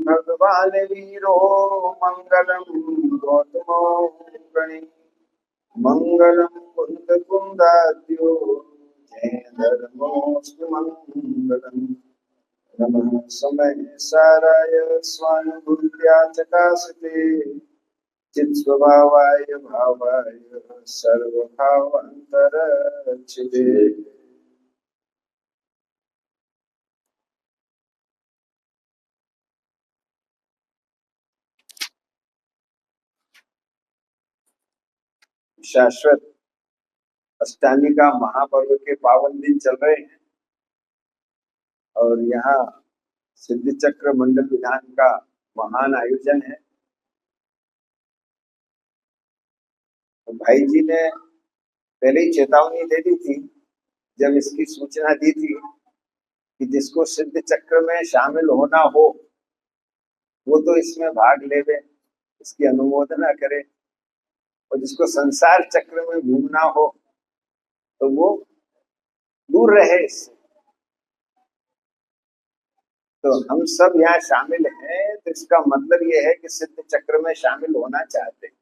भगवान वीरो मंगलम गौतमो गणे मंगलम कुंद कुंदाद्यो जय धर्मोस्तु मंगलम नमः समय साराय स्वानुभूत्या चकासते चित्स्वभावाय भावाय सर्वभावान्तरच्छिदे। शाश्वत अष्टांगी का महापर्व के पावन दिन चल रहे हैं और यहाँ सिद्धि चक्र मंडल विधान का महान आयोजन है। तो भाई जी ने पहले ही चेतावनी दे दी थी जब इसकी सूचना दी थी कि जिसको सिद्ध चक्र में शामिल होना हो वो तो इसमें भाग लेवे, इसकी अनुमोदना करे, और जिसको संसार चक्र में घूमना हो तो वो दूर रहे इससे। तो हम सब यहाँ शामिल हैं, तो इसका मतलब ये है कि सिद्ध चक्र में शामिल होना चाहते हैं।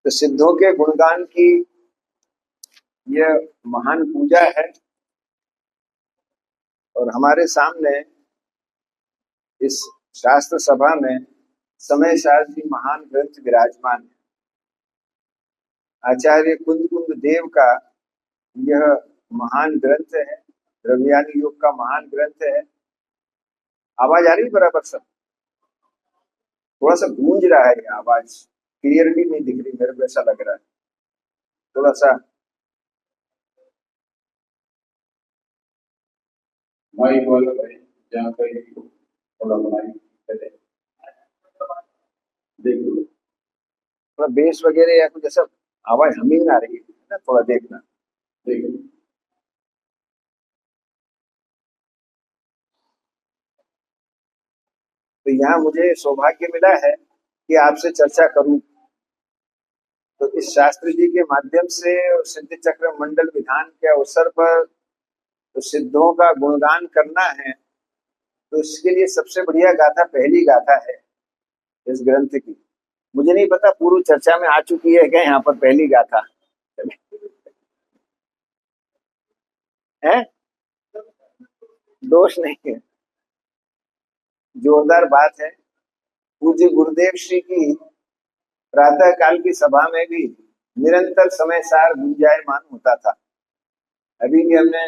तो सिद्धों के गुणगान की यह महान पूजा है और हमारे सामने इस शास्त्र सभा में समय शास्त्री महान ग्रंथ विराजमान है। आचार्य कुंद कुंद देव का यह महान ग्रंथ है, द्रव्यानी योग का महान ग्रंथ है। आवाज आ रही बराबर? सब थोड़ा सा गूंज रहा है, ये आवाज क्लियरली नहीं दिख रही, मेरे को ऐसा लग रहा है थोड़ा सा। माइक वाला भाई जहाँ पे थोड़ा माइक देखो, थोड़ा बेस वगैरह या कुछ ऐसा आवाज हमिंग आ रही है ना, थोड़ा देखना। देखो तो यहाँ मुझे सौभाग्य मिला है कि आपसे चर्चा करूं। तो इस शास्त्री जी के माध्यम से सिद्ध चक्र मंडल विधान के अवसर पर तो सिद्धों का गुणगान करना है, तो इसके लिए सबसे बढ़िया गाथा पहली गाथा है इस ग्रंथ की। मुझे नहीं पता पूर्व चर्चा में आ चुकी है क्या यहाँ पर पहली गाथा है? दोष नहीं है, जोरदार बात है। पूज्य गुरुदेव श्री की प्रातः काल की सभा में भी निरंतर समय सार गुंजायमान होता था। अभी भी हमने,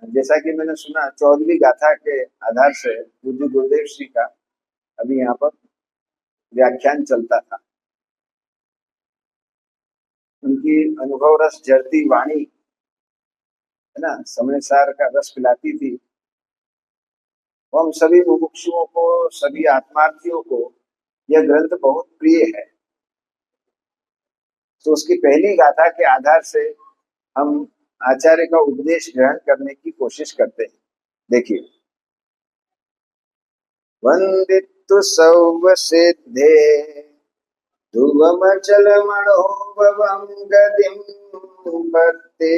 जैसा कि मैंने सुना, 14वीं गाथा के आधार से पूज्य गुरुदेव श्री का अभी यहाँ पर व्याख्यान चलता था। उनकी अनुभव रस जड़ती वाणी है ना, समय सार का रस पिलाती थी। हम सभी मुमुक्षुओं को, सभी आत्मार्थियों को यह ग्रंथ बहुत प्रिय है। तो उसकी पहली गाथा के आधार से हम आचार्य का उपदेश ग्रहण करने की कोशिश करते हैं। देखिए, वंदितु सौव सिद्धे ध्रुवमचल मनोभवं गतिं पत्ते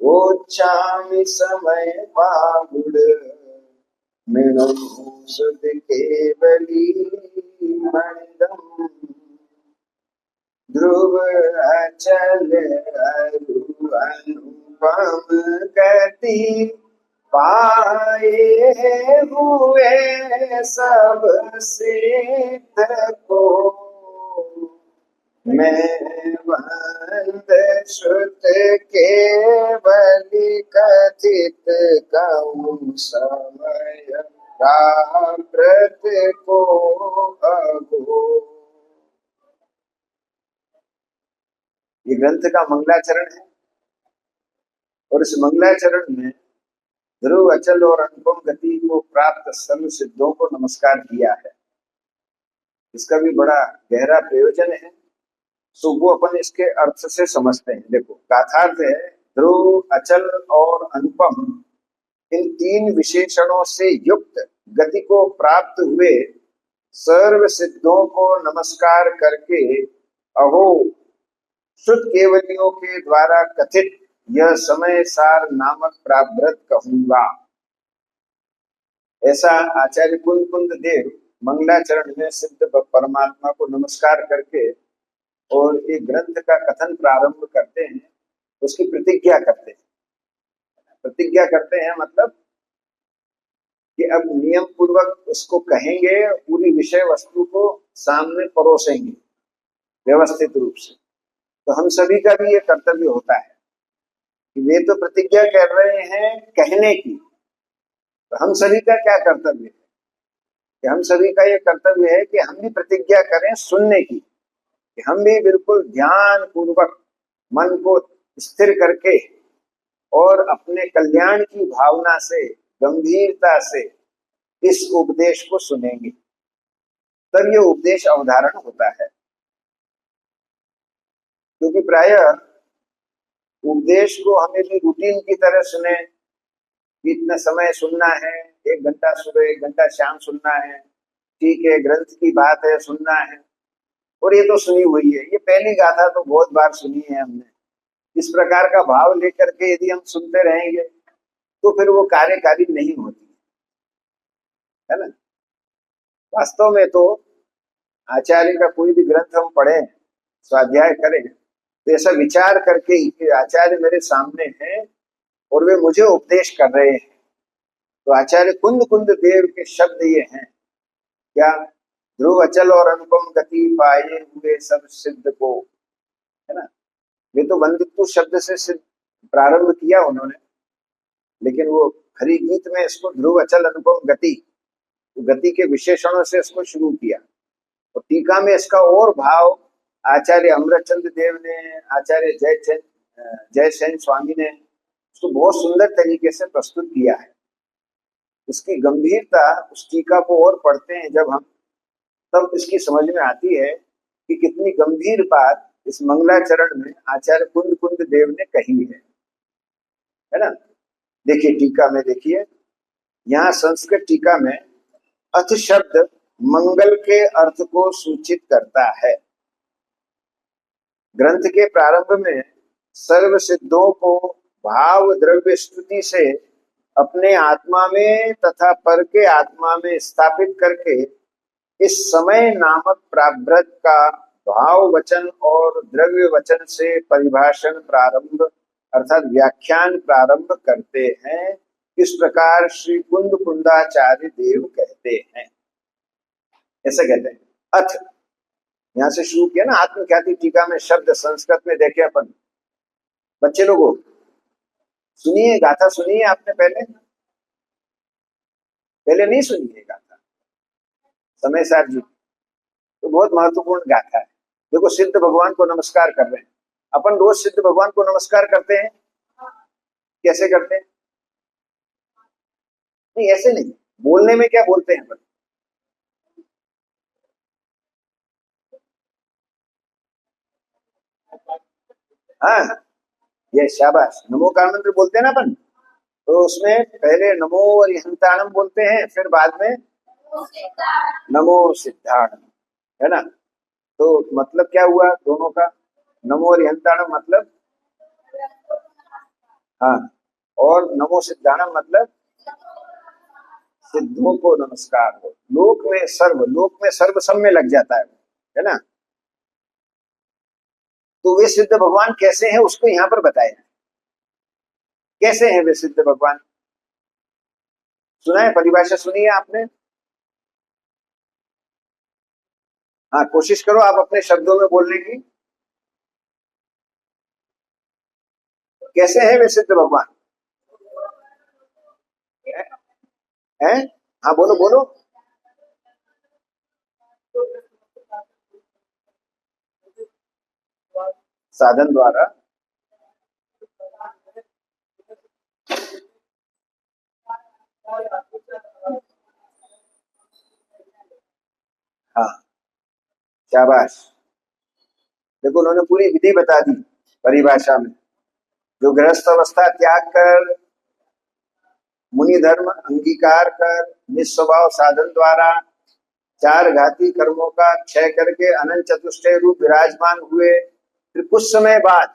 वोच्छामि समय बाहुड मृणुं सुध केवली मणिदम् ध्रुव अचल अनुपम गति पाए हुए सब सिद्ध को मैं वंद श्रुत केवली कथित कहूँ समय प्राकृत को अगो। ये ग्रंथ का मंगलाचरण है और इस मंगलाचरण में ध्रुव अचल और अनुपम गति को प्राप्त सर्व सिद्धों को नमस्कार किया है। इसका भी बड़ा गहरा प्रयोजन है, सो वो अपन इसके अर्थ से समझते हैं। देखो, गाथार्थ है ध्रुव, अचल और अनुपम, इन तीन विशेषणों से युक्त गति को प्राप्त हुए सर्व सिद्धों को नमस्कार करके अहो श्रुत केवलियों के द्वारा कथित यह समय सार नामक प्राव्रत कहूंगा। ऐसा आचार्य कुंद कुंद देव मंगलाचरण में सिद्ध परमात्मा को नमस्कार करके और एक ग्रंथ का कथन प्रारंभ करते हैं, उसकी प्रतिज्ञा करते हैं। प्रतिज्ञा करते हैं मतलब कि अब नियम पूर्वक उसको कहेंगे, पूरी विषय वस्तु को सामने परोसेंगे व्यवस्थित रूप से। तो हम सभी का भी ये कर्तव्य होता है कि वे तो प्रतिज्ञा कर रहे हैं कहने की, तो हम सभी का क्या कर्तव्य है कि हम सभी का ये कर्तव्य है कि हम भी प्रतिज्ञा करें सुनने की, कि हम भी बिल्कुल ध्यान पूर्वक मन को स्थिर करके और अपने कल्याण की भावना से, गंभीरता से इस उपदेश को सुनेंगे, तब ये उपदेश अवधारण होता है। क्योंकि प्रायः उपदेश को हमें भी रूटीन की तरह सुने, इतना समय सुनना है, 1 घंटा सुबह 1 घंटा शाम सुनना है, ठीक है, ग्रंथ की बात है सुनना है, और ये तो सुनी हुई है, ये पहली गाथा तो बहुत बार सुनी है हमने। इस प्रकार का भाव लेकर के यदि हम सुनते रहेंगे तो फिर वो कार्यकारी नहीं होती है ना। वास्तव में तो आचार्य का कोई भी ग्रंथ हम पढ़ें, स्वाध्याय करें, तो ऐसा विचार करके ही कि आचार्य मेरे सामने हैं और वे मुझे उपदेश कर रहे हैं। तो आचार्य कुंद कुंद देव के शब्द ये हैं, क्या? ध्रुव अचल और अनुपम गति पाए हुए सब सिद्ध को, है ना। वे तो वंदित्व शब्द से सिद्ध प्रारंभ किया उन्होंने, लेकिन वो हरि गीत में इसको ध्रुव अचल अनुपम गति, गति के विशेषणों से इसको शुरू किया। और टीका में इसका और भाव आचार्य अमृतचंद्र देव ने, आचार्य जयसेन स्वामी ने उसको बहुत सुंदर तरीके से प्रस्तुत किया है। इसकी गंभीरता उस टीका को और पढ़ते हैं जब हम, तब इसकी समझ में आती है कि कितनी गंभीर बात इस मंगलाचरण में आचार्य कुंद कुंद देव ने कही है ना। देखिए टीका में, देखिए यहाँ संस्कृत टीका में अथ शब्द मंगल के अर्थ को सूचित करता है। ग्रंथ के प्रारंभ में सर्व सिद्धों को भाव द्रव्य स्तुति से अपने आत्मा में तथा पर के आत्मा में स्थापित करके इस समय नामक प्राभ्रत का भाव वचन और द्रव्य वचन से परिभाषण प्रारंभ अर्थात व्याख्यान प्रारंभ करते हैं। इस प्रकार श्री कुंद कुंदाचार्य देव कहते हैं, ऐसे कहते हैं। अथ यहां से शुरू किया ना, आत्मख्याति टीका में शब्द संस्कृत में देखे अपन। बच्चे लोगों सुनिए, गाथा सुनिए आपने पहले नहीं सुनी है गाथा, समय सार जी तो बहुत महत्वपूर्ण गाथा है। देखो सिद्ध भगवान को नमस्कार कर रहे हैं अपन, रोज सिद्ध भगवान को नमस्कार करते हैं। कैसे करते हैं? नहीं ऐसे नहीं, बोलने में क्या बोलते हैं अपन? हाँ ये शाबाश, नमो का मंत्र बोलते हैं ना अपन, तो उसमें पहले नमो और हंताणम बोलते हैं, फिर बाद में नमो सिद्धाणम, है ना। तो मतलब क्या हुआ दोनों का? नमो और हंताणम मतलब हाँ, और नमो सिद्धाणम मतलब सिद्धों को नमस्कार हो। लोक में सर्व सब में लग जाता है ना। तो वे सिद्ध भगवान कैसे हैं उसको यहां पर बताया। कैसे हैं वे सिद्ध भगवान? सुना है, परिभाषा सुनी है आपने? हाँ कोशिश करो आप अपने शब्दों में बोलने की। कैसे हैं वे सिद्ध भगवान? हैं? हाँ बोलो बोलो। साधन द्वारा हाँ शाबाश। देखो उन्होंने पूरी विधि बता दी परिभाषा में। जो गृहस्थ अवस्था त्याग कर, मुनि धर्म अंगीकार कर, निस्वभाव साधन द्वारा 4 घाती कर्मों का क्षय करके अनंत चतुष्टय रूप विराजमान हुए, फिर कुछ समय बाद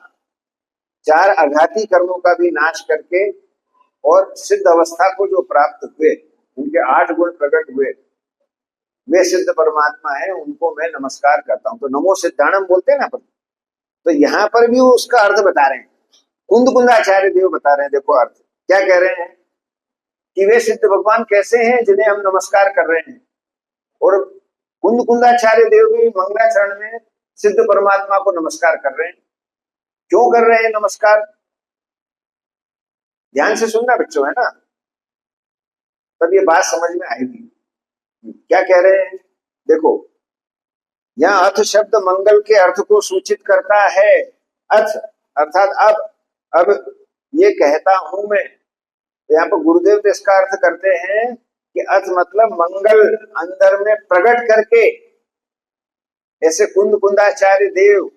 चार आघाती कर्मों का भी नाश करके और सिद्ध अवस्था को जो प्राप्त हुए, उनके 8 गुण प्रकट हुए, वे सिद्ध परमात्मा है, उनको मैं नमस्कार करता हूं। तो नमो सिद्धाणम बोलते हैं ना अपन, तो यहाँ पर भी वो उसका अर्थ बता रहे हैं। कुंद कुंदाचार्य देव बता रहे हैं, देखो अर्थ क्या कह रहे हैं कि वे सिद्ध भगवान कैसे हैं जिन्हें हम नमस्कार कर रहे हैं। और कुंद कुंदाचार्य देव भी मंगलाचरण में सिद्ध परमात्मा को नमस्कार कर रहे हैं। क्यों कर रहे हैं नमस्कार? ध्यान से सुनना बच्चों, है ना, तब ये बात समझ में आएगी। क्या कह रहे हैं देखो, यहाँ अर्थ शब्द मंगल के अर्थ को सूचित करता है। अर्थ अर्थात अब ये कहता हूं मैं, तो यहाँ पर गुरुदेव तो इसका अर्थ करते हैं कि अर्थ मतलब मंगल अंदर में प्रकट करके, ऐसे कुंद कुंदाचार्य देव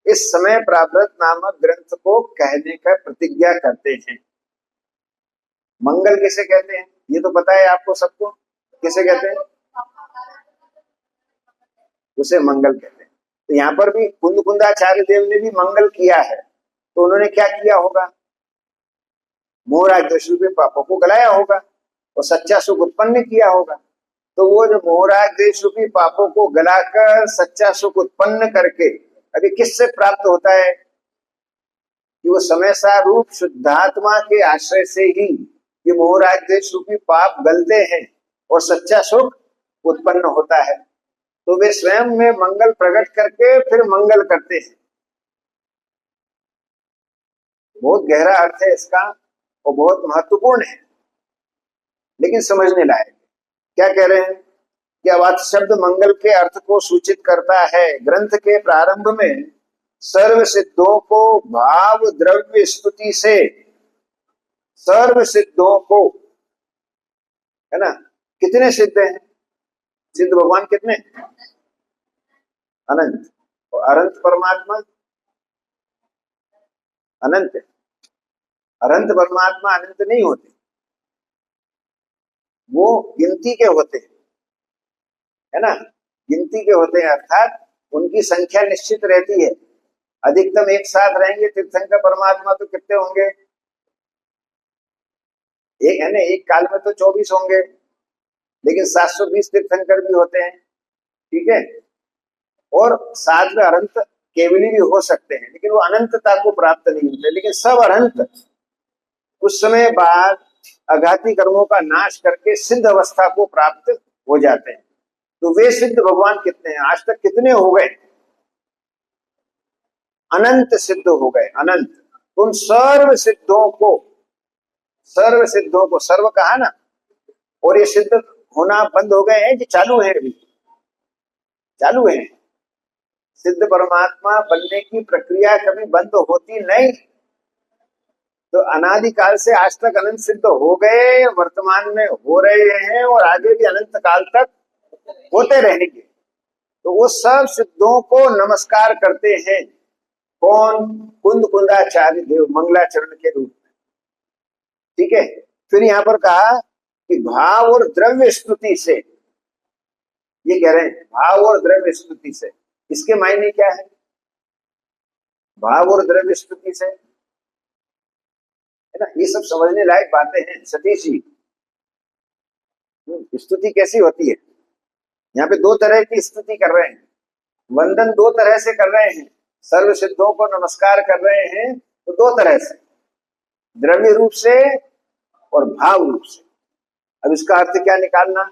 इस समय प्रारब्ध नामक ग्रंथ को कहने का प्रतिज्ञा करते हैं। मंगल किसे कहते हैं ये तो पता है आपको सबको, किसे कहते हैं? उसे मंगल कहते हैं। तो यहाँ पर भी कुंद कुंदाचार्य देव ने भी मंगल किया है, तो उन्होंने क्या किया होगा? मोहराज द्वेष रूपी पापों को गलाया होगा और सच्चा सुख उत्पन्न किया होगा। तो वो जो मोहराज द्वेष रूपी पापों को गलाकर सच्चा सुख उत्पन्न करके अभी किससे प्राप्त होता है कि वो समय सारूप शुद्धात्मा के आश्रय से ही ये मोहराज द्वेष रूपी पाप गलते हैं और सच्चा सुख उत्पन्न होता है। तो वे स्वयं में मंगल प्रकट करके फिर मंगल करते हैं। बहुत गहरा अर्थ है इसका और बहुत महत्वपूर्ण है, लेकिन समझने लायक। क्या कह रहे हैं कि अब अर्थ शब्द मंगल के अर्थ को सूचित करता है। ग्रंथ के प्रारंभ में सर्व सिद्धों को भाव द्रव्य स्तुति से, सर्व सिद्धों को, है ना, कितने सिद्ध हैं? सिद्ध भगवान कितने? अनंत। और अनंत परमात्मा अनंत है। अनंत परमात्मा अनंत नहीं होते, वो गिनती के होते हैं, है ना, गिनती के होते हैं, अर्थात उनकी संख्या निश्चित रहती है। अधिकतम एक साथ रहेंगे तीर्थंकर परमात्मा तो कितने होंगे? एक है ना, एक काल में तो 24 होंगे, लेकिन 720 तीर्थंकर भी होते हैं, ठीक है। और साथ में अनंत केवली भी हो सकते हैं, लेकिन वो अनंतता को प्राप्त नहीं होते। लेकिन सब अनंत कुछ समय बाद अघाती कर्मों का नाश करके सिद्ध अवस्था को प्राप्त हो जाते हैं। तो वे सिद्ध भगवान कितने हैं? आज तक कितने हो गए? अनंत सिद्ध हो गए, अनंत। उन सर्व सिद्धों को, सर्व सिद्धों को, सर्व कहा ना, और ये सिद्ध होना बंद हो गए हैं कि चालू है? अभी चालू है। सिद्ध परमात्मा बनने की प्रक्रिया कभी बंद होती नहीं। तो अनादिकाल से आज तक अनंत सिद्ध हो गए, वर्तमान में हो रहे हैं और आगे भी अनंत काल तक होते रहेंगे। तो वो सब सिद्धों को नमस्कार करते हैं। कौन? कुंद कुंदाचार्य देव मंगलाचरण के रूप में, ठीक है। फिर यहाँ पर कहा कि भाव और द्रव्य स्तुति से, ये कह रहे हैं भाव और द्रव्य स्तुति से। इसके मायने क्या है? भाव और द्रव्य स्तुति से, है ना, ये सब समझने लायक बातें हैं सतीश जी। स्तुति कैसी होती है? यहाँ पे दो तरह की स्तुति कर रहे हैं, वंदन दो तरह से कर रहे हैं, सर्व सिद्धों को नमस्कार कर रहे हैं, तो दो तरह से, द्रव्य रूप से और भाव रूप से। अब इसका अर्थ क्या निकालना?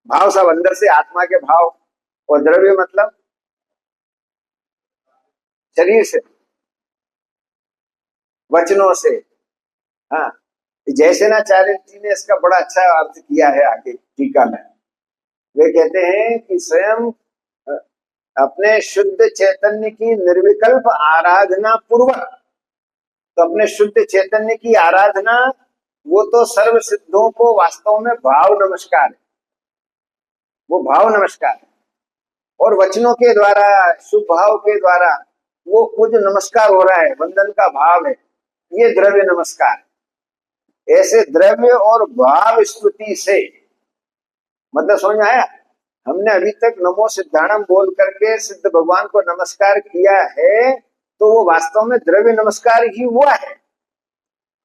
भाव सब अंदर से, आत्मा के भाव, और द्रव्य मतलब शरीर से, वचनों से। हाँ, जैसे नाचार्य जी ने इसका बड़ा अच्छा अर्थ किया है आगे टीका में। वे कहते हैं कि स्वयं अपने शुद्ध चैतन्य की निर्विकल्प आराधना पूर्वक, तो अपने शुद्ध चैतन्य की आराधना वो तो सर्व सिद्धों को वास्तव में भाव नमस्कार है, वो भाव नमस्कार है। और वचनों के द्वारा, शुभ भाव के द्वारा वो जो नमस्कार हो रहा है, वंदन का भाव है, ये द्रव्य नमस्कार है। ऐसे द्रव्य और भाव स्तुति से, मतलब समझ आया? हमने अभी तक नमो सिद्धाणम बोल करके सिद्ध भगवान को नमस्कार किया है, तो वो वास्तव में द्रव्य नमस्कार ही हुआ है,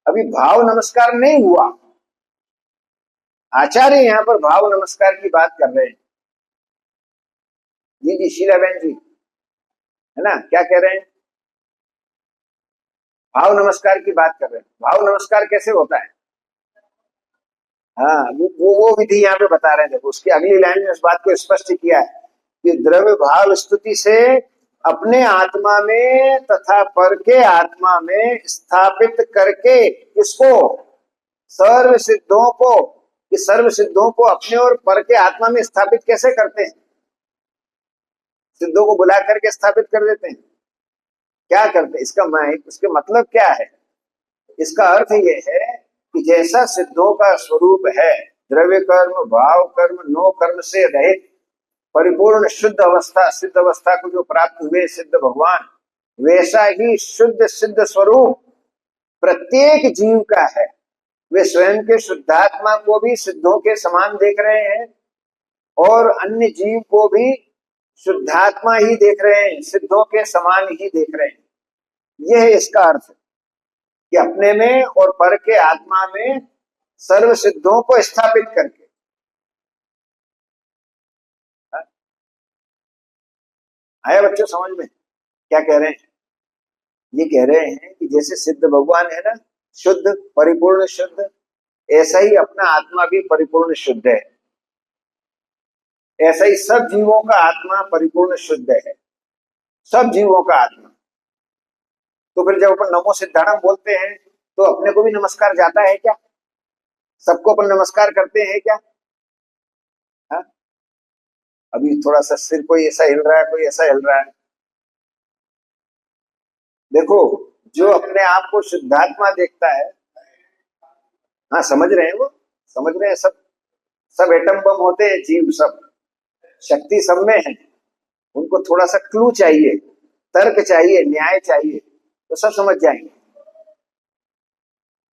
अभी भाव नमस्कार नहीं हुआ। आचार्य यहाँ पर भाव नमस्कार की बात कर रहे हैं। जी जी शीला बहन जी, है ना, क्या कह रहे हैं? भाव नमस्कार की बात कर रहे हैं। भाव नमस्कार कैसे होता है? हाँ, वो विधि यहाँ पे बता रहे हैं। देखो उसकी अगली लाइन में इस बात को स्पष्ट किया है कि द्रव्य भाव स्तुति से अपने आत्मा में तथा पर के आत्मा में स्थापित करके इसको सर्व सिद्धों को, कि सर्व सिद्धों को अपने और पर के आत्मा में स्थापित कैसे करते हैं? सिद्धों को बुला करके स्थापित कर देते हैं। क्या करते हैं? इसका मतलब क्या है? इसका अर्थ ये है कि जैसा सिद्धों का स्वरूप है, द्रव्य कर्म भाव कर्म नो कर्म से रहित परिपूर्ण शुद्ध अवस्था, सिद्ध अवस्था को जो प्राप्त हुए सिद्ध भगवान, वैसा ही शुद्ध सिद्ध स्वरूप प्रत्येक जीव का है। वे स्वयं के शुद्धात्मा को भी सिद्धों के समान देख रहे हैं और अन्य जीव को भी शुद्धात्मा ही देख रहे हैं, सिद्धों के समान ही देख रहे हैं। यह है इसका अर्थ कि अपने में और पर के आत्मा में सर्व सिद्धों को स्थापित करके। आया बच्चों समझ में क्या कह रहे हैं? ये कह रहे हैं कि जैसे सिद्ध भगवान है ना, शुद्ध परिपूर्ण शुद्ध, ऐसा ही अपना आत्मा भी परिपूर्ण शुद्ध है। ऐसा ही सब जीवों का आत्मा परिपूर्ण शुद्ध है, सब जीवों का आत्मा। तो फिर जब अपन नमो सिद्धाणम बोलते हैं तो अपने को भी नमस्कार जाता है क्या? सबको अपन नमस्कार करते हैं क्या? हा? अभी थोड़ा सा सिर कोई ऐसा हिल रहा है, कोई ऐसा हिल रहा है। देखो जो अपने आप को शुद्धात्मा देखता है, हाँ समझ रहे हैं, वो समझ रहे हैं, सब एटम बम होते हैं जीव, सब शक्ति सब में है। उनको थोड़ा सा क्लू चाहिए, तर्क चाहिए, न्याय चाहिए, तो सब समझ जाएंगे,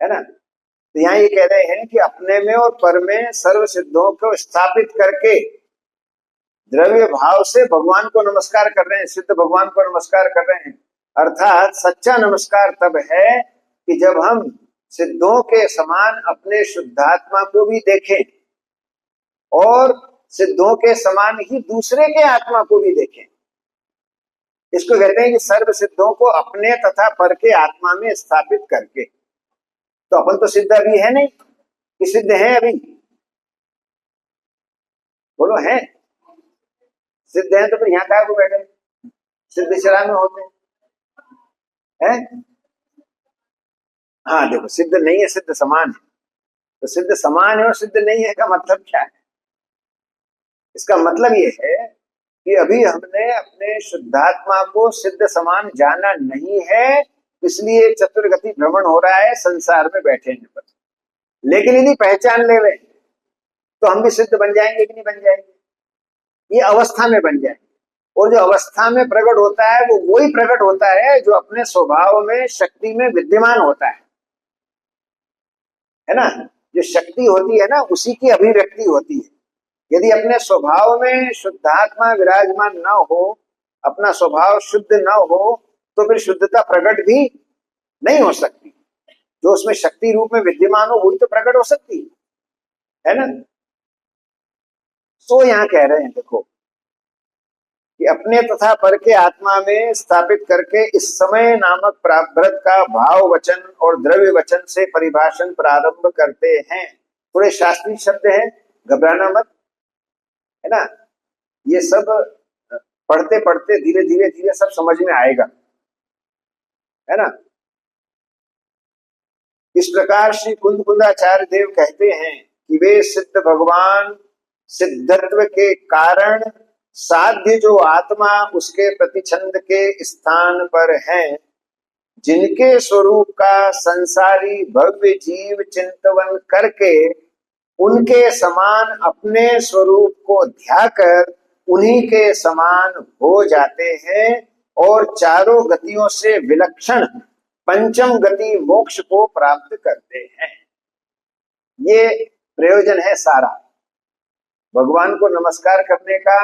है ना। तो यहाँ ये कह रहे हैं कि अपने में और पर में सर्व सिद्धों को स्थापित करके द्रव्य भाव से भगवान को नमस्कार कर रहे हैं, सिद्ध भगवान को नमस्कार कर रहे हैं। अर्थात सच्चा नमस्कार तब है कि जब हम सिद्धों के समान अपने शुद्धात्मा को भी देखें और सिद्धों के समान ही दूसरे के आत्मा को भी देखें। इसको कहते हैं कि सर्व सिद्धों को अपने तथा पर के आत्मा में स्थापित करके। तो अपन तो सिद्ध अभी है नहीं कि सिद्ध है अभी? बोलो है? सिद्ध है तो फिर यहाँ कहाँ को बैठे? सिद्ध शरा में होते हैं? हाँ देखो, सिद्ध नहीं है, सिद्ध समान है। तो सिद्ध समान है और सिद्ध नहीं है का मतलब क्या है? इसका मतलब ये है कि अभी हमने अपने शुद्धात्मा को सिद्ध समान जाना नहीं है, इसलिए चतुर्गति भ्रमण हो रहा है संसार में बैठे हैं पर। लेकिन यदि पहचान ले तो हम भी सिद्ध बन जाएंगे कि नहीं बन जाएंगे? ये अवस्था में बन जाएंगे। और जो अवस्था में प्रकट होता है वो वही प्रकट होता है जो अपने स्वभाव में शक्ति में विद्यमान होता है ना। जो शक्ति होती है ना उसी की अभिव्यक्ति होती है। यदि अपने स्वभाव में शुद्धात्मा विराजमान न हो, अपना स्वभाव शुद्ध न हो, तो फिर शुद्धता प्रकट भी नहीं हो सकती। जो उसमें शक्ति रूप में विद्यमान हो वही तो प्रकट हो सकती है ना। तो यहां कह रहे हैं देखो कि अपने तथा पर के आत्मा में स्थापित करके इस समय नामक प्रारब्ध का भाव वचन और द्रव्य वचन से परिभाषण प्रारंभ करते हैं। थोड़े शास्त्रीय शब्द हैं, घबराना मत, है ना। ये सब पढ़ते पढ़ते धीरे धीरे धीरे सब समझ में आएगा, है ना। इस प्रकार श्री कुंदकुंदाचार्य देव कहते हैं कि वे सिद्ध भगवान सिद्धत्व के कारण साध्य जो आत्मा उसके प्रतिछंद के स्थान पर है, जिनके स्वरूप का संसारी भव्य जीव चिंतवन करके उनके समान अपने स्वरूप को ध्याकर उन्हीं के समान हो जाते हैं और चारों गतियों से विलक्षण पंचम गति मोक्ष को प्राप्त करते हैं। ये प्रयोजन है सारा भगवान को नमस्कार करने का,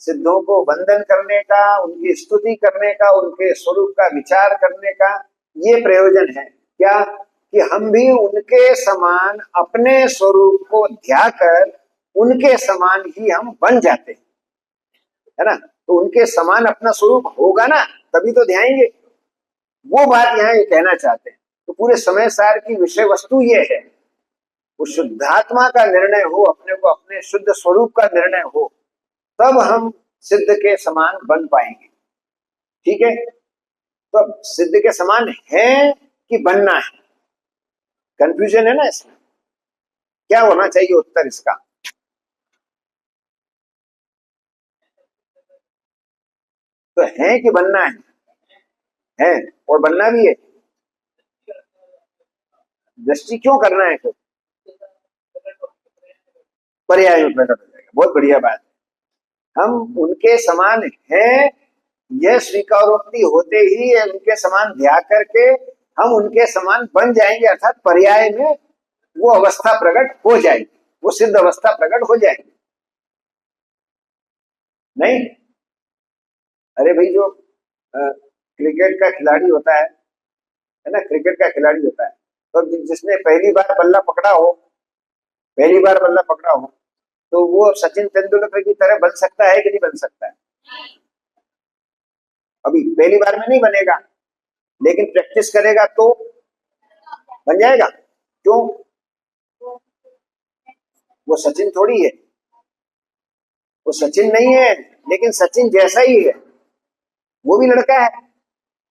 सिद्धों को वंदन करने का, उनकी स्तुति करने का, उनके स्वरूप का विचार करने का ये प्रयोजन है। क्या कि हम भी उनके समान अपने स्वरूप को ध्याकर उनके समान ही हम बन जाते हैं, है ना। तो उनके समान अपना स्वरूप होगा ना, तभी तो ध्याएंगे। वो बात यहाँ ये कहना चाहते हैं। तो पूरे समय सार की विषय वस्तु ये है, वो शुद्धात्मा का निर्णय हो, अपने को अपने शुद्ध स्वरूप का निर्णय हो, तब हम सिद्ध के समान बन पाएंगे। ठीक है, तो अब सिद्ध के समान है कि बनना है, कंफ्यूजन है ना इसमें। क्या होना चाहिए उत्तर इसका? तो है कि बनना है और बनना भी है। दृष्टि क्यों करना है? फिर पर्याय में प्रकट हो जाएगा। बहुत बढ़िया बात है। हम उनके समान हैं, यह स्वीकारोक्ति होते ही उनके समान ध्यान करके हम उनके समान बन जाएंगे, अर्थात पर्याय में वो अवस्था प्रकट हो जाएगी, वो सिद्ध अवस्था प्रकट हो जाएगी। नहीं, अरे भाई जो क्रिकेट का खिलाड़ी होता है ना, क्रिकेट का खिलाड़ी होता है, तो जिसने पहली बार बल्ला पकड़ा हो, पहली बार बल्ला पकड़ा हो, तो वो सचिन तेंदुलकर की तरह बन सकता है कि नहीं बन सकता है? अभी पहली बार में नहीं बनेगा, लेकिन प्रैक्टिस करेगा तो बन जाएगा। क्यों? वो सचिन थोड़ी है, वो सचिन नहीं है, लेकिन सचिन जैसा ही है। वो भी लड़का है,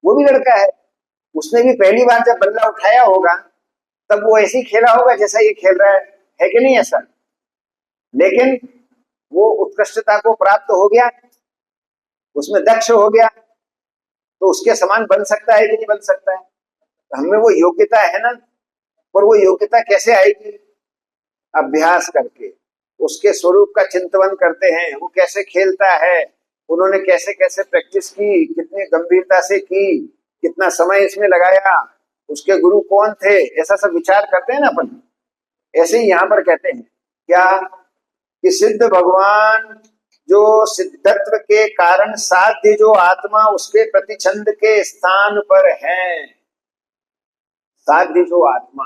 वो भी लड़का है। उसने भी पहली बार जब बल्ला उठाया होगा तब वो ऐसे ही खेला होगा जैसा ये खेल रहा है कि नहीं ऐसा? लेकिन वो उत्कृष्टता को प्राप्त हो गया, उसमें दक्ष हो गया, तो उसके समान बन सकता है कि नहीं बन सकता है? हमें वो योग्यता है ना, पर वो योग्यता कैसे आएगी? अभ्यास करके, उसके स्वरूप का चिंतन करते हैं, वो कैसे खेलता है, उन्होंने कैसे कैसे प्रैक्टिस की, कितनी गंभीरता से की, कितना समय इसमें लगाया, उसके गुरु कौन थे, ऐसा सब विचार करते हैं ना अपन। ऐसे ही यहाँ पर कहते हैं क्या कि सिद्ध भगवान जो सिद्धत्व के कारण साध्य जो आत्मा उसके प्रतिछंद के स्थान पर है। साध्य जो आत्मा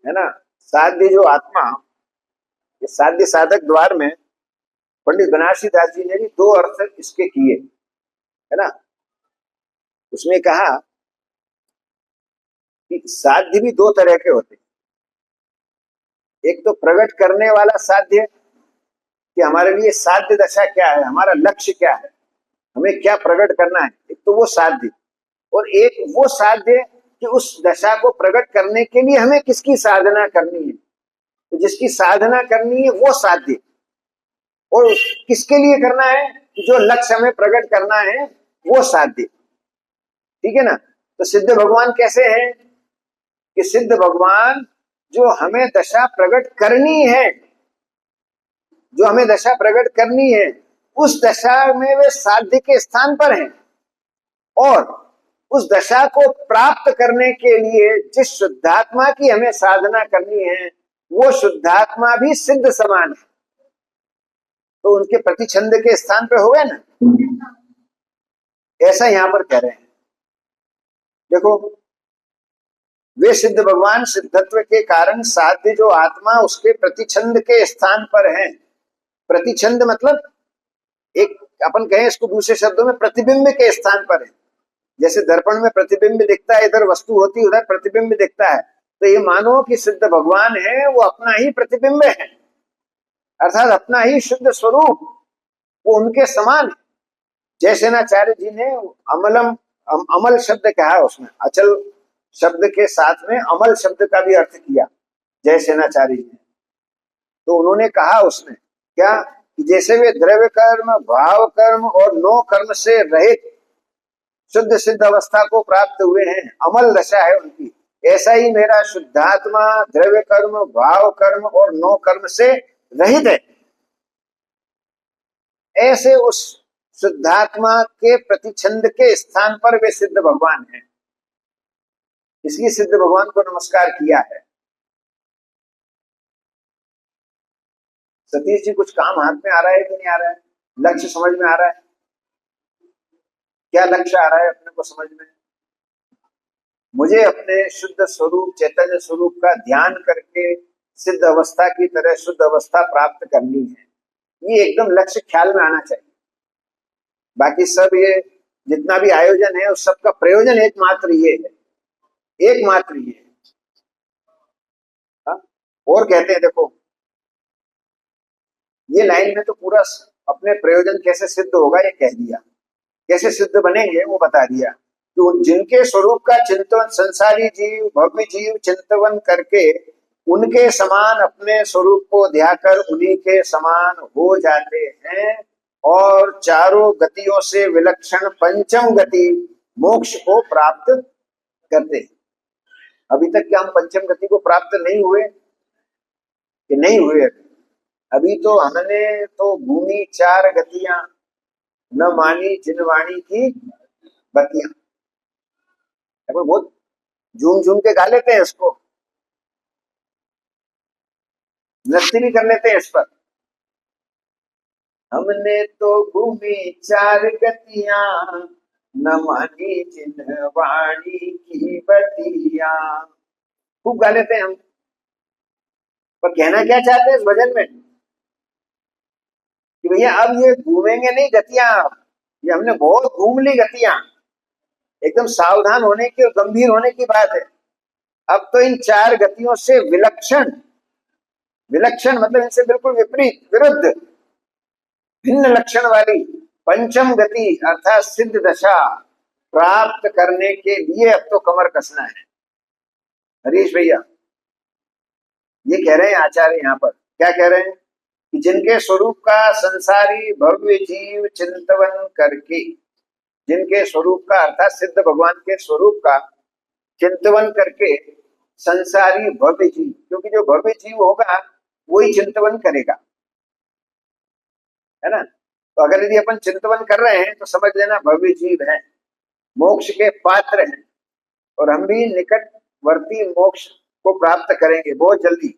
है ना, साध्य जो आत्मा, ये साध्य साधक द्वार में पंडित बनारसी दास जी ने भी दो अर्थ इसके किए, है ना। उसमें कहा कि साध्य भी दो तरह के होते हैं। एक तो प्रकट करने वाला साध्य, कि हमारे लिए साध्य दशा क्या है, हमारा लक्ष्य क्या है, हमें क्या प्रकट करना है, एक तो वो साध्य। और एक वो साध्य कि उस दशा को प्रकट करने के लिए हमें किसकी साधना करनी है, तो जिसकी साधना करनी है वो साध्य। और किसके लिए करना है, जो लक्ष्य हमें प्रकट करना है वो साध्य। ठीक है ना। तो सिद्ध भगवान कैसे हैं कि सिद्ध भगवान जो हमें दशा प्रकट करनी है, जो हमें दशा प्रकट करनी है, उस दशा में वे साध्य के स्थान पर हैं। और उस दशा को प्राप्त करने के लिए जिस शुद्धात्मा की हमें साधना करनी है वो शुद्धात्मा भी सिद्ध समान है, तो उनके प्रतिछंद के स्थान पर हो गए ना। ऐसा यहां पर कह रहे हैं। देखो, वे सिद्ध भगवान सिद्धत्व के कारण साध्य जो आत्मा उसके प्रतिछंद के स्थान पर है। प्रतिछंद मतलब एक, अपन कहें इसको दूसरे शब्दों में, प्रतिबिंब के स्थान पर है। जैसे दर्पण में प्रतिबिंब दिखता है, इधर वस्तु होती उधर प्रतिबिंब दिखता है, तो ये मानो कि सिद्ध भगवान है वो अपना ही प्रतिबिंब है, अर्थात अपना ही शुद्ध स्वरूप, वो उनके समान है। जयसेनाचार्य जी ने अमल शब्द कहा, उसमें अचल शब्द के साथ में अमल शब्द का भी अर्थ किया जयसेनाचार्य जी ने। तो उन्होंने कहा उसमें क्या कि जैसे वे द्रव्य कर्म, भाव कर्म और नो कर्म से रहित शुद्ध सिद्ध अवस्था को प्राप्त हुए हैं, अमल दशा है उनकी, ऐसा ही मेरा शुद्धात्मा द्रव्य कर्म, भाव कर्म और नो कर्म से रहित है। ऐसे उस शुद्धात्मा के प्रतिछंद के स्थान पर वे सिद्ध भगवान हैं, इसलिए सिद्ध भगवान को नमस्कार किया है। सतीश जी, कुछ काम हाथ में आ रहा है कि नहीं आ रहा है? लक्ष्य समझ में आ रहा है? क्या लक्ष्य आ रहा है अपने को समझ में? मुझे अपने शुद्ध स्वरूप चैतन्य स्वरूप का ध्यान करके सिद्ध अवस्था की तरह शुद्ध अवस्था प्राप्त करनी है। ये एकदम लक्ष्य ख्याल में आना चाहिए। बाकी सब ये जितना भी आयोजन है उस सबका प्रयोजन एकमात्र ये है, एकमात्र ये है। हाँ? और कहते हैं देखो, ये लाइन में तो पूरा अपने प्रयोजन कैसे सिद्ध होगा ये कह दिया, कैसे सिद्ध बनेंगे वो बता दिया। तो जिनके स्वरूप का चिंतन संसारी जीव भव्य जीव चिंतन करके उनके समान अपने स्वरूप को ध्याकर उन्हीं के समान हो जाते हैं और चारों गतियों से विलक्षण पंचम गति मोक्ष को प्राप्त करते हैं। अभी तक क्या हम पंचम गति को प्राप्त नहीं हुए कि नहीं हुए? अभी तो हमने तो भूमि चार गतियां न मानी जिनवाणी की बतियां। बहुत झूम झूम के गा लेते हैं इसको, नृत्य भी कर लेते हैं इस पर। हमने तो भूमि चार गतियां न मानी जिनवाणी की बतियां, खूब गा लेते हैं हम। पर कहना क्या चाहते हैं इस भजन में कि भैया अब ये घूमेंगे नहीं गतियां, ये हमने बहुत घूम ली गतियां। एकदम सावधान होने की और गंभीर होने की बात है। अब तो इन चार गतियों से विलक्षण, विलक्षण मतलब इनसे बिल्कुल विपरीत विरुद्ध भिन्न लक्षण वाली पंचम गति अर्थात सिद्ध दशा प्राप्त करने के लिए अब तो कमर कसना है। हरीश भैया ये कह रहे हैं आचार्य यहाँ पर, क्या कह रहे हैं कि जिनके स्वरूप का संसारी भव्य जीव चिंतन करके, जिनके स्वरूप का अर्थात सिद्ध भगवान के स्वरूप का चिंतन करके संसारी भव्य जीव, क्योंकि जो भव्य जीव होगा वही चिंतन करेगा, है ना? तो अगर यदि अपन चिंतन कर रहे हैं तो समझ लेना भव्य जीव है, मोक्ष के पात्र हैं और हम भी निकटवर्ती मोक्ष को प्राप्त करेंगे बहुत जल्दी,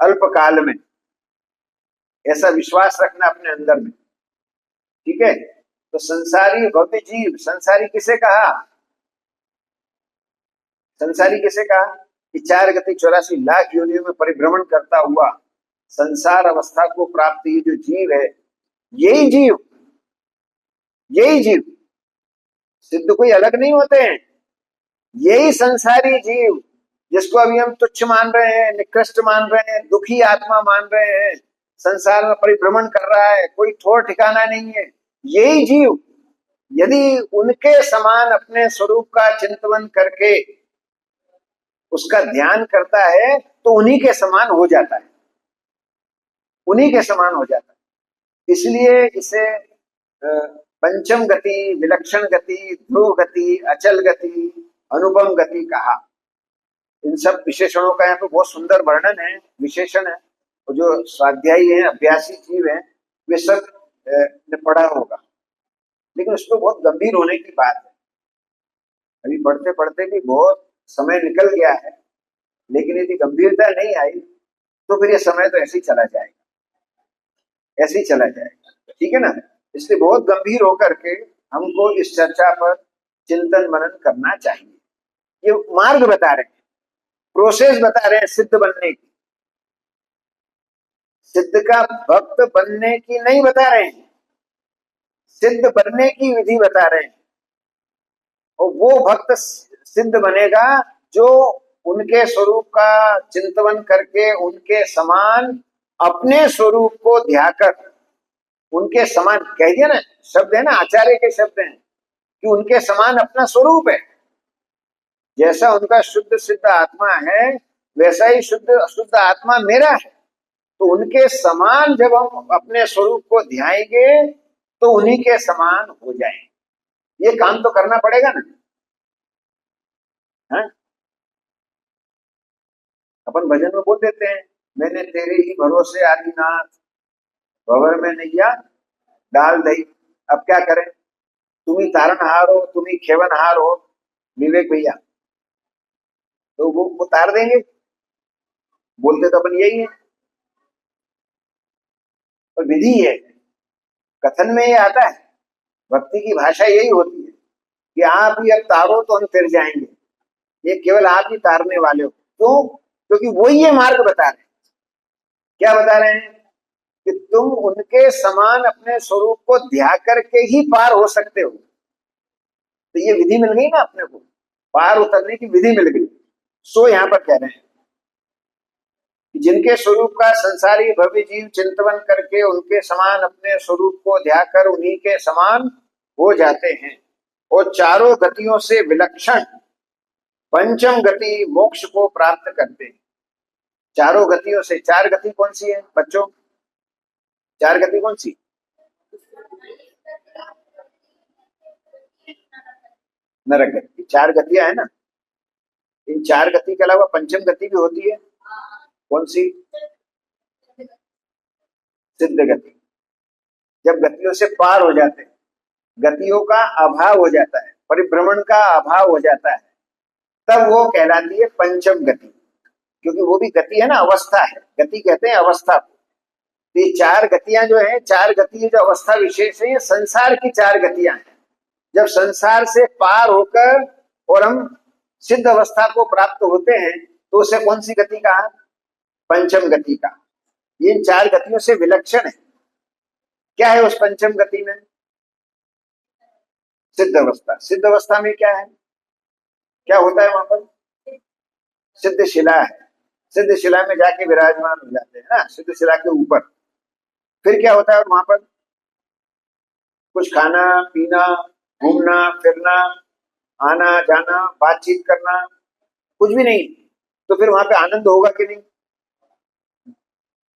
अल्प काल में। ऐसा विश्वास रखना अपने अंदर में, ठीक है? तो संसारी भव्य जीव, संसारी किसे कहा? संसारी किसे कहा कि 4 गति 84 लाख योनियों में परिभ्रमण करता हुआ संसार अवस्था को प्राप्त ये जो जीव है, यही जीव, यही जीव, सिद्ध कोई अलग नहीं होते हैं। यही संसारी जीव जिसको अभी हम तुच्छ मान रहे हैं, निकृष्ट मान रहे हैं, दुखी आत्मा मान रहे हैं, संसार में परिभ्रमण कर रहा है, कोई ठोर ठिकाना नहीं है, यही जीव यदि उनके समान अपने स्वरूप का चिंतन करके उसका ध्यान करता है तो उन्हीं के समान हो जाता है, उन्हीं के समान हो जाता है। इसलिए इसे पंचम गति, विलक्षण गति, ध्रुव गति, अचल गति, अनुपम गति कहा। इन सब विशेषणों का यहाँ पे बहुत सुंदर वर्णन है, विशेषण है। और जो स्वाध्यायी है, अभ्यासी जीव है, वे सब ने पढ़ा होगा, लेकिन उसको बहुत गंभीर होने की बात है। अभी पढ़ते पढ़ते भी बहुत समय निकल गया है, लेकिन यदि गंभीरता नहीं आई तो फिर ये समय तो ऐसे ही चला जाएगा, ऐसे ही चला जाएगा, ठीक है ना? इसलिए बहुत गंभीर होकर के हमको इस चर्चा पर चिंतन मनन करना चाहिए। ये मार्ग बता रहे हैं, प्रोसेस बता रहे हैं सिद्ध बनने की, सिद्ध का भक्त बनने की नहीं बता रहे हैं, सिद्ध बनने की विधि बता रहे हैं। और वो भक्त सिद्ध बनेगा जो उनके स्वरूप का चिंतन करके उनके समान अपने स्वरूप को ध्याकर, उनके समान कह दिया ना, शब्द है ना, आचार्य के शब्द हैं कि उनके समान अपना स्वरूप है। जैसा उनका शुद्ध सिद्ध आत्मा है वैसा ही शुद्ध शुद्ध आत्मा मेरा है। तो उनके समान जब हम अपने स्वरूप को ध्याएंगे तो उन्हीं के समान हो जाएंगे। ये काम तो करना पड़ेगा ना, है? अपन भजन में बोल देते हैं, मैंने तेरे ही भरोसे आदिनाथ भंवर में नैया डाल दई। अब क्या करें? तुम ही तारनहार हो, तुम ही खेवनहार हो विवेक भैया, तो वो तार देंगे। बोलते तो अपन यही है, और विधि है, कथन में ये आता है, भक्ति की भाषा यही होती है कि आप ही अब तारो तो हम फिर जाएंगे, ये केवल आप ही तारने वाले हो। क्यों? क्योंकि वो ये मार्ग बता रहे हैं। क्या बता रहे हैं? कि तुम उनके समान अपने स्वरूप को ध्या करके ही पार हो सकते हो। तो ये विधि मिल गई ना अपने को, पार उतरने की विधि मिल गई। सो यहां पर कह रहे हैं कि जिनके स्वरूप का संसारी भव्य जीव चिंतन करके उनके समान अपने स्वरूप को ध्या कर उन्हीं के समान हो जाते हैं और चारों गतियों से विलक्षण पंचम गति मोक्ष को प्राप्त करते हैं। चारों गतियों से, चार गति कौन सी है बच्चों? चार गति कौन सी? नरक गति। चार गतियां है ना, इन चार गति के अलावा पंचम गति भी होती है। कौन सी? सिद्ध गति। जब गतियों से पार हो जाते हैं, गतियों का अभाव हो जाता है, परिभ्रमण का अभाव हो जाता है, तब वो कहलाती है पंचम गति। क्योंकि वो भी गति है ना, अवस्था है। गति कहते हैं अवस्था को। तो ये चार गतियां जो है, चार गति जो अवस्था विशेष है, ये संसार की चार गतियां हैं। जब संसार से पार होकर और हम सिद्ध अवस्था को प्राप्त होते हैं तो उसे कौन सी गति कहा? पंचम गति का। ये इन चार गतियों से विलक्षण है। क्या है उस पंचम गति में? सिद्ध अवस्था। सिद्ध अवस्था में क्या है? क्या होता है वहां पर? सिद्ध शिला है। सिद्ध शिला में जाके विराजमान हो जाते हैं ना, सिद्ध शिला के ऊपर। फिर क्या होता है वहां पर? कुछ खाना पीना, घूमना फिरना, आना जाना, बातचीत करना, कुछ भी नहीं। तो फिर वहां पे आनंद होगा कि नहीं?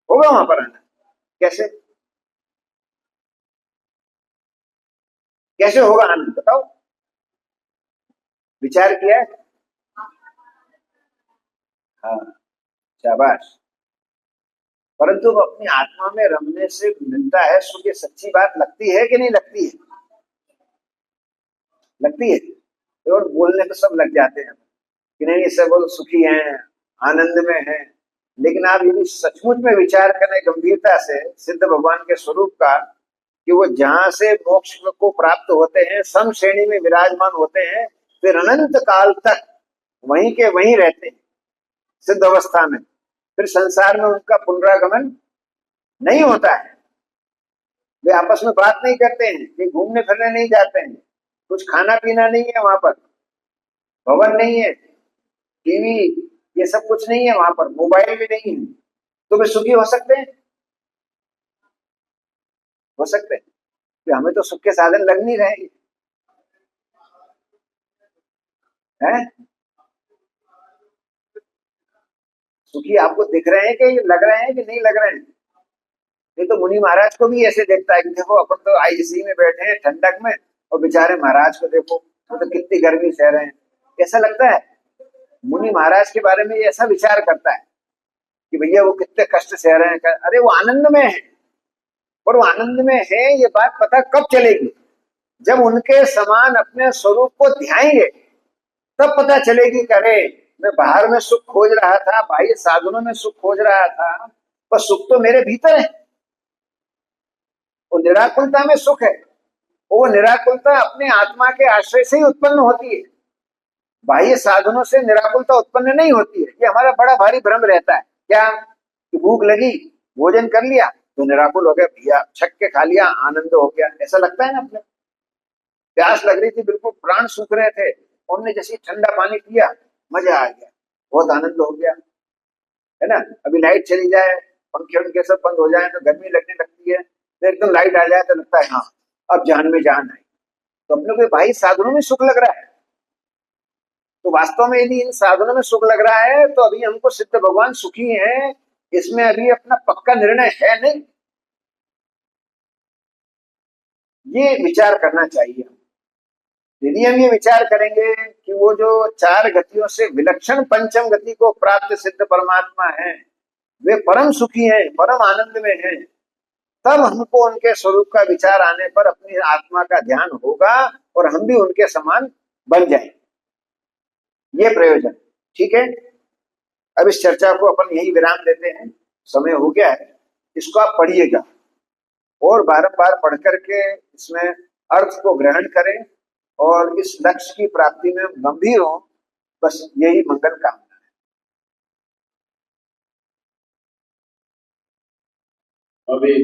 होगा वहां पर आनंद। कैसे? कैसे होगा आनंद बताओ, विचार किया है? हाँ, शाबाश। परंतु अपनी आत्मा में रमने से मिलता है सुख। ये सच्ची बात लगती है कि नहीं लगती है? लगती है। और बोलने तो सब लग जाते हैं कि नहीं सब बहुत सुखी हैं, आनंद में हैं। लेकिन आप यदि सचमुच में विचार करें गंभीरता से सिद्ध भगवान के स्वरूप का, कि वो जहां से मोक्ष को प्राप्त होते हैं, सम श्रेणी में विराजमान होते हैं, फिर अनंत काल तक वहीं के वहीं रहते हैं सिद्ध अवस्था में। फिर संसार में उनका पुनरागमन नहीं होता है। वे आपस में बात नहीं करते हैं, वे घूमने फिरने नहीं जाते हैं, कुछ खाना पीना नहीं है वहां पर, भवन नहीं है, टीवी, ये सब कुछ नहीं है वहां पर, मोबाइल भी नहीं है। तो वे सुखी हो सकते हैं? हो सकते हैं? कि हमें तो सुख के साधन लग नहीं रहे हैं। सुखी आपको दिख रहे हैं कि लग रहे हैं कि नहीं लग रहे हैं? ये तो मुनि महाराज को भी ऐसे देखता है कि देखो अपन तो आईसी में बैठे हैं ठंडक में, और बेचारे महाराज को देखो वो तो कितनी गर्मी सह रहे हैं। कैसा लगता है? मुनि महाराज के बारे में ऐसा विचार करता है कि भैया वो कितने कष्ट सह रहे हैं। अरे वो आनंद में है, और वो आनंद में है ये बात पता कब चलेगी? जब उनके समान अपने स्वरूप को ध्याएंगे तब पता चलेगी। करे मैं बाहर में सुख खोज रहा था, बाह्य साधनों में सुख खोज रहा था, पर सुख तो मेरे भीतर है। वो निराकुलता में सुख है। वो निराकुलता अपने आत्मा के आश्रय से ही उत्पन्न होती है, बाह्य साधनों से निराकुलता उत्पन्न नहीं होती है। ये हमारा बड़ा भारी भ्रम रहता है। क्या? कि भूख लगी, भोजन कर लिया तो निराकुल हो गया, भैया छक के खा लिया, आनंद हो गया, ऐसा लगता है ना अपने। प्यास लग रही थी, बिल्कुल प्राण सूख रहे थे, उन्होंने जैसे ठंडा पानी पिया, मजा आ गया, बहुत आनंद हो गया, है ना। अभी लाइट चली जाए, पंखे उनके सब बंद हो जाए तो गर्मी लगने लगती है, तो एकदम लाइट आ जाए तो लगता है हाँ अब जान में जान है। तो अपने को बाह्य साधनों में सुख लग रहा है। तो वास्तव में यदि इन साधनों में सुख लग रहा है तो अभी हमको सिद्ध भगवान सुखी हैं, इसमें अभी अपना पक्का निर्णय है नहीं। ये विचार करना चाहिए। यदि हम ये विचार करेंगे कि वो जो चार गतियों से विलक्षण पंचम गति को प्राप्त सिद्ध परमात्मा है, वे परम सुखी हैं, परम आनंद में हैं, तब हमको उनके स्वरूप का विचार आने पर अपनी आत्मा का ध्यान होगा और हम भी उनके समान बन जाएंगे। ये प्रयोजन। ठीक है, अब इस चर्चा को अपन यही विराम देते हैं, समय हो गया है। इसको आप पढ़िएगा। और बारंबार पढ़ करके इसमें अर्थ को ग्रहण करें और इस लक्ष्य की प्राप्ति में गंभीर हो। बस यही मंगल कामना। अभी